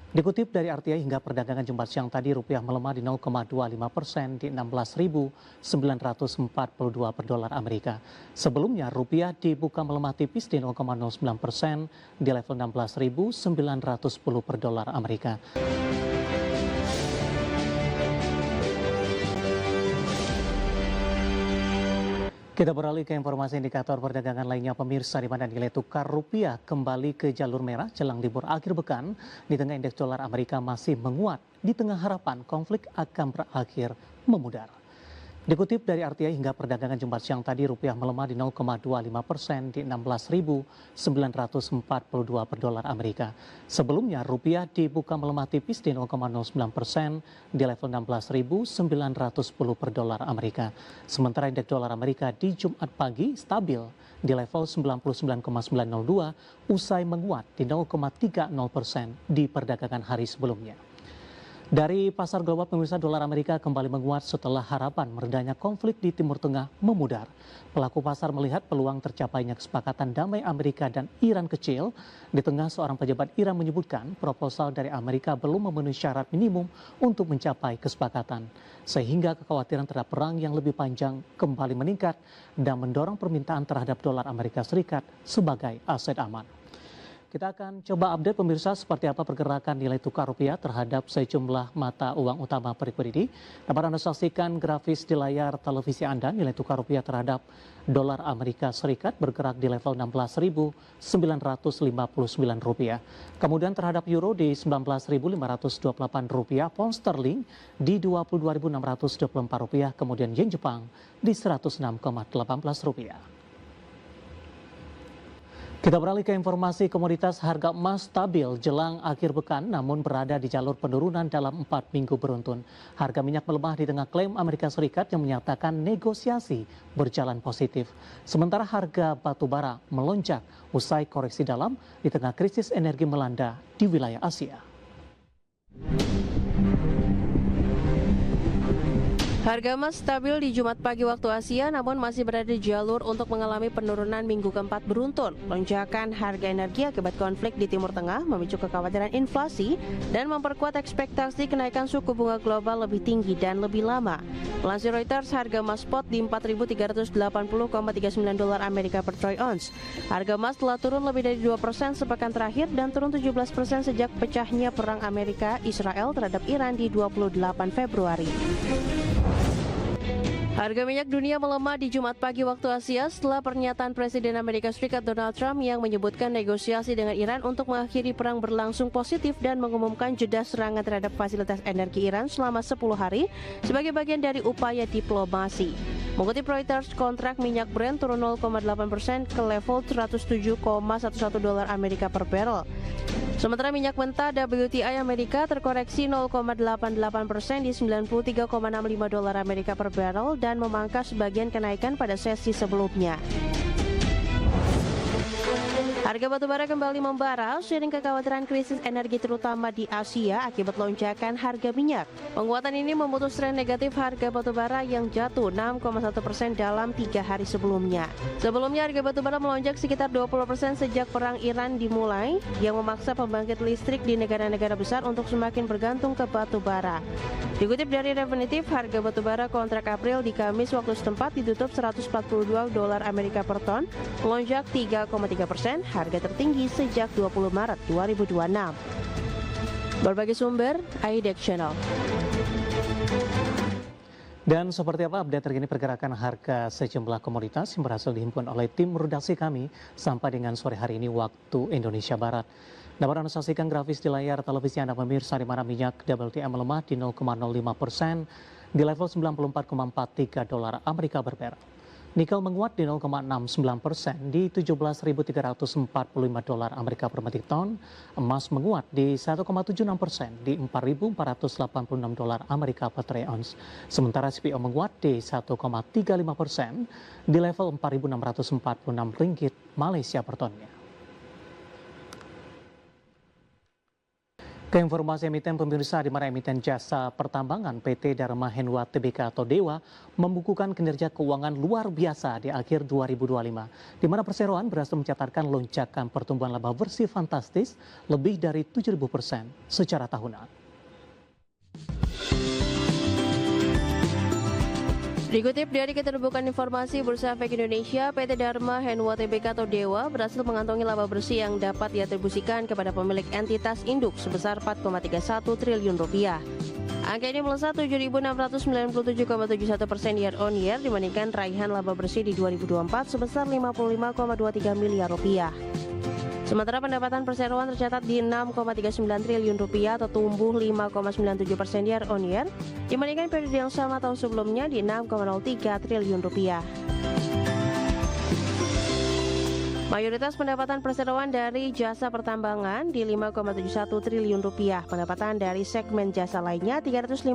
Dikutip dari RTI hingga perdagangan Jumat siang tadi, rupiah melemah di 0,25% di 16.942 per dolar Amerika. Sebelumnya, rupiah dibuka melemah tipis di 0,09% di level 16.910 per dolar Amerika. Kita beralih ke informasi indikator perdagangan lainnya pemirsa, di mana nilai tukar rupiah kembali ke jalur merah jelang libur akhir pekan di tengah indeks dolar Amerika masih menguat di tengah harapan konflik akan berakhir memudar. Dikutip dari RTI hingga perdagangan Jumat siang tadi, rupiah melemah di 0,25% di 16.942 per dolar Amerika. Sebelumnya rupiah dibuka melemah tipis di 0,09% di level 16.910 per dolar Amerika. Sementara indeks dolar Amerika di Jumat pagi stabil di level 99,902 usai menguat di 0,30% di perdagangan hari sebelumnya. Dari pasar global pemirsa, dolar Amerika kembali menguat setelah harapan meredanya konflik di Timur Tengah memudar. Pelaku pasar melihat peluang tercapainya kesepakatan damai Amerika dan Iran kecil di tengah seorang pejabat Iran menyebutkan proposal dari Amerika belum memenuhi syarat minimum untuk mencapai kesepakatan. Sehingga kekhawatiran terhadap perang yang lebih panjang kembali meningkat dan mendorong permintaan terhadap dolar Amerika Serikat sebagai aset aman. Kita akan coba update pemirsa seperti apa pergerakan nilai tukar rupiah terhadap sejumlah mata uang utama berikut ini. Dapat Anda saksikan grafis di layar televisi Anda, nilai tukar rupiah terhadap dolar Amerika Serikat bergerak di level 16.959 rupiah. Kemudian terhadap euro di 19.528 rupiah, pound sterling di 22.624 rupiah, kemudian yen Jepang di 106,18 rupiah. Kita beralih ke informasi komoditas. Harga emas stabil jelang akhir pekan namun berada di jalur penurunan dalam 4 minggu beruntun. Harga minyak melemah di tengah klaim Amerika Serikat yang menyatakan negosiasi berjalan positif. Sementara harga batu bara melonjak usai koreksi dalam di tengah krisis energi melanda di wilayah Asia. Harga emas stabil di Jumat pagi waktu Asia namun masih berada di jalur untuk mengalami penurunan minggu keempat beruntun. Lonjakan harga energi akibat konflik di Timur Tengah memicu kekhawatiran inflasi dan memperkuat ekspektasi kenaikan suku bunga global lebih tinggi dan lebih lama. Melansir Reuters, harga emas spot di 4.380,39 dolar Amerika per troy ounce. Harga emas telah turun lebih dari 2% sepekan terakhir dan turun 17% sejak pecahnya perang Amerika Israel terhadap Iran di 28 Februari. Harga minyak dunia melemah di Jumat pagi waktu Asia setelah pernyataan Presiden Amerika Serikat Donald Trump yang menyebutkan negosiasi dengan Iran untuk mengakhiri perang berlangsung positif dan mengumumkan jeda serangan terhadap fasilitas energi Iran selama 10 hari sebagai bagian dari upaya diplomasi. Mengutip Reuters, kontrak minyak Brent turun 0,8% ke level 107,11 dolar Amerika per barrel. Sementara minyak mentah WTI Amerika terkoreksi 0,88% di 93,65 dolar Amerika per barrel dan memangkas sebagian kenaikan pada sesi sebelumnya. Harga batubara kembali membara seiring kekhawatiran krisis energi terutama di Asia akibat lonjakan harga minyak. Penguatan ini memutus tren negatif harga batubara yang jatuh 6,1% dalam 3 hari sebelumnya. Sebelumnya harga batubara melonjak sekitar 20% sejak perang Iran dimulai yang memaksa pembangkit listrik di negara-negara besar untuk semakin bergantung ke batubara. Dikutip dari Refinitiv, harga batubara kontrak April di Kamis waktu setempat ditutup 142 dolar Amerika per ton, melonjak 3,3%, harga tertinggi sejak 20 Maret 2026. Berbagai sumber, IDEX Channel. Dan seperti apa update terkini pergerakan harga sejumlah komoditas yang berhasil dihimpun oleh tim redaksi kami sampai dengan sore hari ini waktu Indonesia Barat. Dapat Anda saksikan grafis di layar televisi Anda pemirsa, di mana minyak WTI melemah di 0,05% di level 94,43 dolar Amerika per barrel. Nikel menguat di 0,69% di 17.345 dolar Amerika per metrik ton. Emas menguat di 1,76% di 4.486 dolar Amerika per troy ounce. Sementara CPO menguat di 1,35% di level 4.646 ringgit Malaysia per tonnya. Ke informasi emiten pemirsa, di mana emiten jasa pertambangan PT Dharma Henwa Tbk atau Dewa membukukan kinerja keuangan luar biasa di akhir 2025, di mana perseroan berhasil mencatatkan lonjakan pertumbuhan laba bersih fantastis lebih dari 7.000% secara tahunan. Dikutip dari Keterbukaan Informasi Bursa Efek Indonesia, PT Dharma Henwa Tbk atau Dewa berhasil mengantongi laba bersih yang dapat diatribusikan kepada pemilik entitas induk sebesar 4,31 triliun rupiah. Angka ini melesat 7.697,71% year on year dibandingkan raihan laba bersih di 2024 sebesar 55,23 miliar rupiah. Sementara pendapatan perseroan tercatat di 6,39 triliun rupiah atau tumbuh 5,97% year on year dibandingkan periode yang sama tahun sebelumnya di 6,03 triliun rupiah. Mayoritas pendapatan perseroan dari jasa pertambangan di 5,71 triliun rupiah, pendapatan dari segmen jasa lainnya 350,86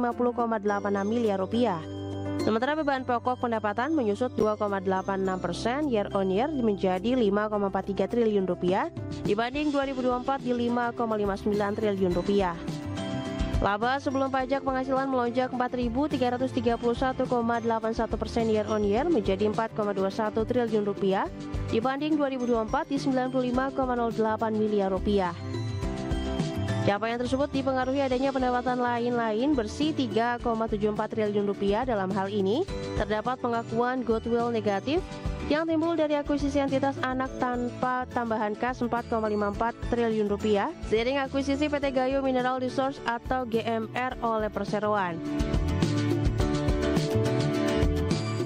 miliar rupiah. Sementara beban pokok pendapatan menyusut 2,86% year on year menjadi 5,43 triliun rupiah dibanding 2024 di 5,59 triliun rupiah. Laba sebelum pajak penghasilan melonjak 4.331,81% year on year menjadi 4,21 triliun rupiah dibanding 2024 di 95,08 miliar rupiah. Capaian tersebut dipengaruhi adanya pendapatan lain bersih 3,74 triliun rupiah. Dalam hal ini, terdapat pengakuan goodwill negatif yang timbul dari akuisisi entitas anak tanpa tambahan kas 4,54 triliun rupiah, seiring akuisisi PT Gayo Mineral Resource atau GMR oleh perseroan.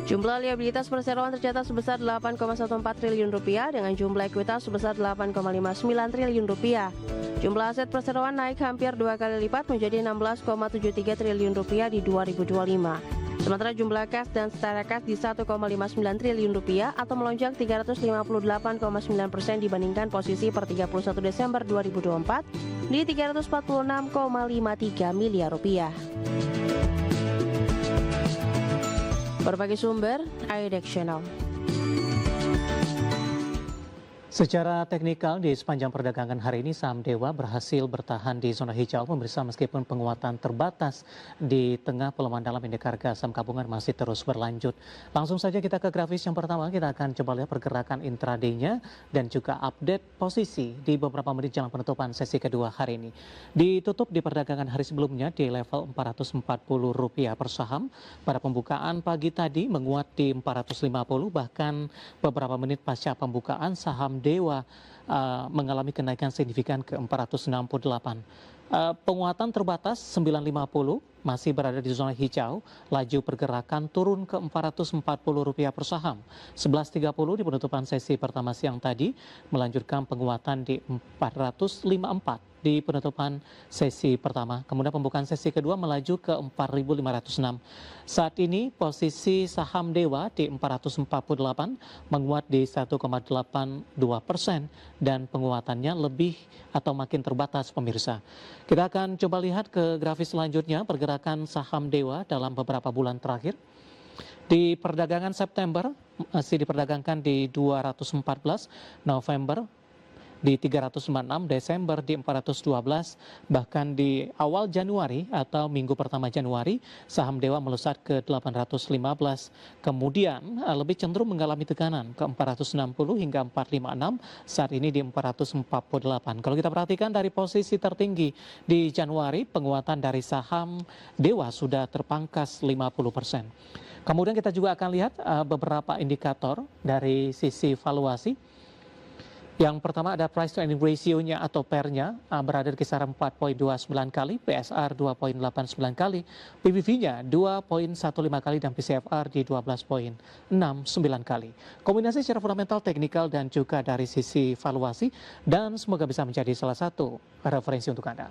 Jumlah liabilitas perseroan tercatat sebesar 8,14 triliun rupiah dengan jumlah ekuitas sebesar 8,59 triliun rupiah. Jumlah aset perseroan naik hampir 2 kali lipat menjadi 16,73 triliun rupiah di 2025. Sementara jumlah kas dan setara kas di 1,59 triliun rupiah atau melonjak 358,9% dibandingkan posisi per 31 Desember 2024 di 346,53 miliar rupiah. Berbagai sumber, IDEX Channel. Secara teknikal di sepanjang perdagangan hari ini saham Dewa berhasil bertahan di zona hijau pemirsa meskipun penguatan terbatas di tengah pelemahan dalam indeks harga saham gabungan masih terus berlanjut. Langsung saja kita ke grafis yang pertama, kita akan coba lihat pergerakan intraday-nya dan juga update posisi di beberapa menit jelang penutupan sesi kedua hari ini. Ditutup di perdagangan hari sebelumnya di level Rp440 per saham. Pada pembukaan pagi tadi menguat di 450, bahkan beberapa menit pasca pembukaan saham Dewa mengalami kenaikan signifikan ke 468. Penguatan terbatas 950 masih berada di zona hijau, laju pergerakan turun ke Rp440 per saham. 11.30 di penutupan sesi pertama siang tadi melanjutkan penguatan di 454 di penutupan sesi pertama. Kemudian pembukaan sesi kedua melaju ke 4.506. Saat ini posisi saham Dewa di 448 menguat di 1,82% dan penguatannya lebih atau makin terbatas pemirsa. Kita akan coba lihat ke grafis selanjutnya pergerakan saham Dewa dalam beberapa bulan terakhir. Di perdagangan September masih diperdagangkan di 214, November di 396, Desember di 412, bahkan di awal Januari atau minggu pertama Januari saham Dewa melesat ke 815, kemudian lebih cenderung mengalami tekanan ke 460 hingga 456, saat ini di 448. Kalau kita perhatikan dari posisi tertinggi di Januari, penguatan dari saham Dewa sudah terpangkas 50%. Kemudian kita juga akan lihat beberapa indikator dari sisi valuasi. Yang pertama ada price to earning ratio-nya atau PER-nya berada di kisaran 4,29 kali, PSR 2,89 kali, PBV-nya 2,15 kali dan PCFR di 12,69 kali. Kombinasi secara fundamental, teknikal dan juga dari sisi valuasi, dan semoga bisa menjadi salah satu referensi untuk Anda.